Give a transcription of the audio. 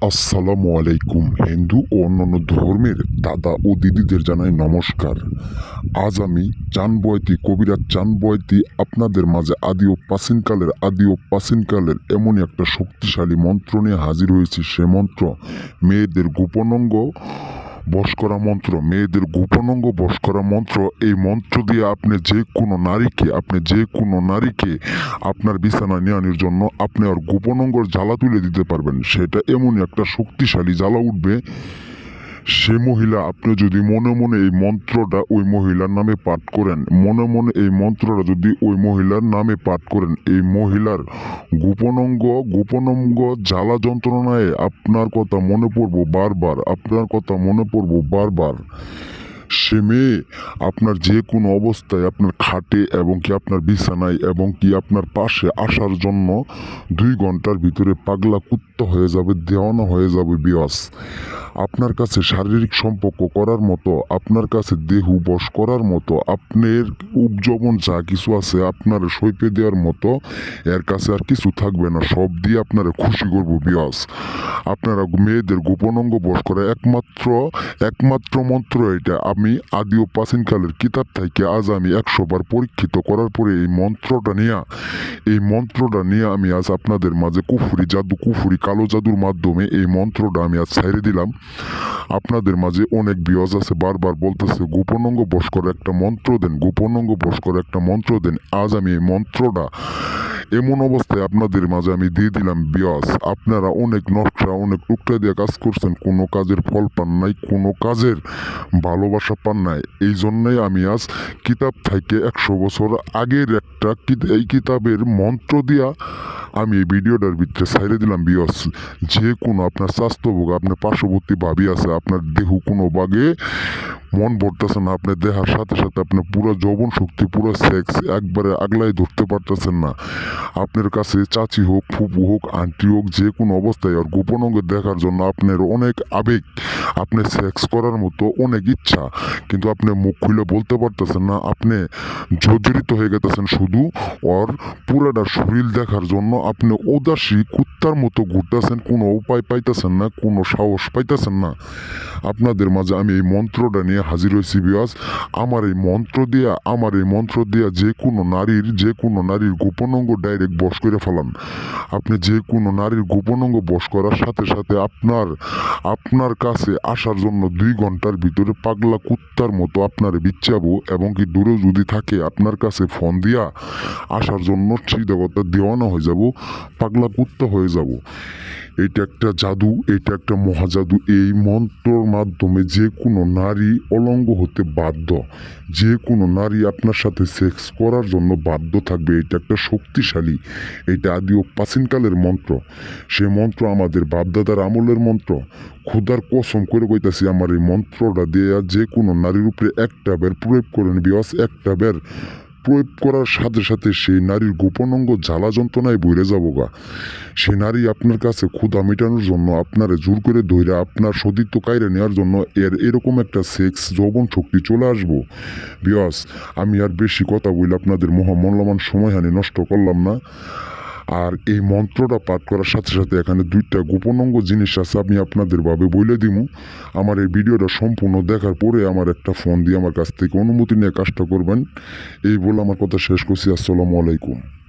আসসালামু আলাইকুম। হিন্দু ও অন্যান্য ধর্মের দাদা ও দিদিদের জানাই নমস্কার। আজ আমি চাঁদ বয়তি কবিরাজ চাঁদ বয়তি আপনাদের মাঝে আদি ও প্রাচীনকালের এমনই একটা শক্তিশালী মন্ত্র নিয়ে হাজির হয়েছি। সে মন্ত্র মেয়েদের গোপনাঙ্গ বশ করা মন্ত্র। মেয়েদের গোপনাঙ্গ বশ করা মন্ত্র। এই মন্ত্র দিয়ে আপনি যে কোনো নারীকে আপনার বিছানায় নিয়ে আনার জন্য আপনি আর গোপনাঙ্গর জ্বালা তুলে দিতে পারবেন। সেটা এমনই একটা শক্তিশালী জ্বালা উঠবে, সে মহিলা আপনি যদি মনে মনে এই মন্ত্রটা ওই মহিলার নামে পাঠ করেন, মনে মনে এই মন্ত্রটা যদি ওই মহিলার নামে পাঠ করেন, এই মহিলার গোপনাঙ্গ জ্বালা যন্ত্রণায় আপনার কথা মনে পড়বো বারবার। সে মেয়ে আপনার যে কোনো অবস্থায় আপনার খাটে এবং কি আপনার বিছানায় এবং কি আপনার পাশে আসার জন্য 2 ঘন্টার ভিতরে পাগলা কুত্তা হয়ে যাবে, দেওয়ানা হয়ে যাবে বিয়াস। আপনার কাছে শারীরিক সম্পর্ক করার মতো, আপনার কাছে দেহ বশ করার মতো, আপনার উপজীবন যা কিছু আছে আপনার সইপে দেওয়ার মতো এর কাছে আর কিছু থাকবে না। সব দিয়ে আপনারা খুশি করবো বিয়াস। আপনারা মেয়েদের গোপনাঙ্গ বশ করে একমাত্র মন্ত্র এটা। আমি আদি ও প্রাচীনকালের কিতাব থেকে আজ আমি 100 বার পরীক্ষিত করার পরে এই মন্ত্রটা নিয়ে আমি আজ আপনাদের মাঝে কুফুরি কালো জাদুর মাধ্যমে এই মন্ত্রটা আমি আজ ছেড়ে দিলাম। আপনাদের মাঝে অনেক বিয়জ আছে বারবার বলতেছে গোপনাঙ্গ বশ করে একটা মন্ত্র দেন। আজ আমি এই মন্ত্রটা এমন অবস্থায় আপনাদের মাঝে আমি দিয়ে দিলাম বিয়স। আপনারা অনেক টুকটা দিয়ে কাজ করছেন, কোনো কাজের ফল পান নাই, কোনো কাজের ভালোবাসা পান নাই। এই জন্যই আমি আজ কিতাব থেকে 100 বছর আগের এই কিতাবের মন্ত্র দিয়া আমি এই ভিডিওটার ভিতরে ছাইড়ে দিলাম বিয়স। যে কোনো আপনার স্বাস্থ্যভোগ, আপনার পার্শ্ববর্তী ভাবি আছে, আপনার দেহ কোনো বাগে মন ভরতেছে না, আপনি দেখার সাথে সাথে আপনার পুরো যৌবন শক্তি, পুরো সেক্স একবারে আগলাই ধরতে পারতেছেন না। আপনার কাছে চাচি হোক, ফুপু হোক, আন্টি হোক, যে কোনো অবস্থায় আর গোপন অঙ্গ দেখার জন্য আপনার অনেক আবেগ, আপনার সেক্স করার মতো অনেক ইচ্ছা, কিন্তু আপনি মুখ খুলে বলতে পারতেছেন না। আপনি জর্জরিত হয়ে গেতেছেন শুধু ওর পুরাটা শরীর দেখার জন্য। আপনি উদাসী কুত্তার মতো ঘুরতেছেন, কোনো উপায় পাইতেছেন না, কোনো সাহস পাইতেছেন না। আপনাদের মাঝে আমি এই মন্ত্রটা নিয়ে হাজির হয়েছি বিয়াস। আমার এই মন্ত্র দিয়া যে কোনো নারীর গোপনাঙ্গ ডাইরেক্ট বশ করে ফেলান। আপনি যে কোনো নারীর গোপনাঙ্গ বশ করার সাথে সাথে আপনার কাছে আসার জন্য 2 ঘন্টার ভিতরে পাগলা কুত্তার মতো আপনার বিচ্ছাবো, এবং কি দূরে যদি থাকে আপনার কাছে ফোন দিয়া আসার জন্য সিধা কথা দেওয়ানা হয়ে যাব, পাগলা কুত্তা হয়ে যাব। এটা একটা জাদু, এটা একটা মহাজাদু। এই মন্ত্রর মাধ্যমে যে কোনো নারী অলঙ্গ হতে বাধ্য, যে কোনো নারী আপনার সাথে সেক্স করার জন্য বাধ্য থাকবে। এটা একটা শক্তিশালী, এটা আদি ও প্রাচীনকালের মন্ত্র। সে মন্ত্র আমাদের বাপদাদার আমলের মন্ত্র। খুদার কসম করে কইতাছি, আমার এই মন্ত্রটা দিয়ে যে কোনো নারীর উপরে একটা বের প্রয়োগ করেন বিয়াস। একটা বের প্রয়োগ করার সাথে সাথে সেই নারীর গোপনাঙ্গ জ্বালা যন্ত্রণায় বইরে যাবো গা। সে নারী আপনার কাছে ক্ষুধা মেটানোর জন্য, আপনারে জোর করে ধইরা আপনার সতীত্ব কায়রে নেওয়ার জন্য এরকম একটা সেক্স যৌবন শক্তি চলে আসবো বিয়াস। আমি আর বেশি কথা বলে আপনাদের মহামূল্যবান সময়হানি নষ্ট করলাম না। আর এই মন্ত্রটা পাঠ করার সাথে সাথে এখানে 2টা গোপনাঙ্গ জিনিস আছে, আমি আপনাদের ভাবে বলে দিমু। আমার এই ভিডিওটা সম্পূর্ণ দেখার পরে আমার একটা ফোন দিয়ে আমার কাছ থেকে অনুমতি নিয়ে কাজটা করবেন। এই বলে আমার কথা শেষ করছি। আসসালামু আলাইকুম।